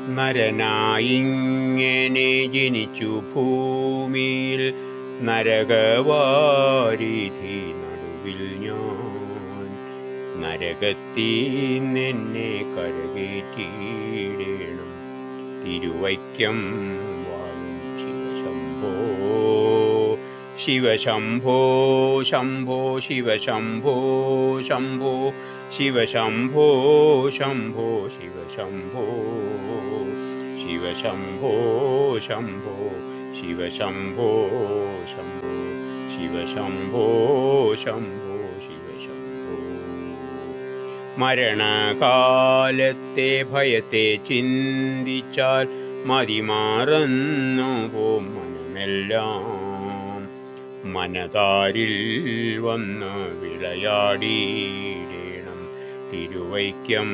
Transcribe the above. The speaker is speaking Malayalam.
നരനായിങ്ങനെ ജനിച്ചു ഭൂമിയിൽ നരകവാരിധി നടുവിൽ ഞാൻ. നരകത്തീന്നെന്നെ കരകേറ്റിയിടേണം തിരുവൈക്കം വാഴും ശിവശംഭോ. ശിവശംഭോ ശംഭോ ശിവശംഭോ ശംഭോ ശിവശംഭോ ശംഭോ ശിവശംഭോ ശംഭോ ശിവശംഭോ ശംഭോ ശിവശംഭോ ശംഭോ ശിവശംഭോ. മരണകാലത്തെ ഭയത്തെ ചിന്തിച്ചാൽ മതിമാറന്നു പോം മനമെല്ലാം. മനതാരിൽ വന്ന് വിളയാടിയിടേണം തിരുവൈക്കം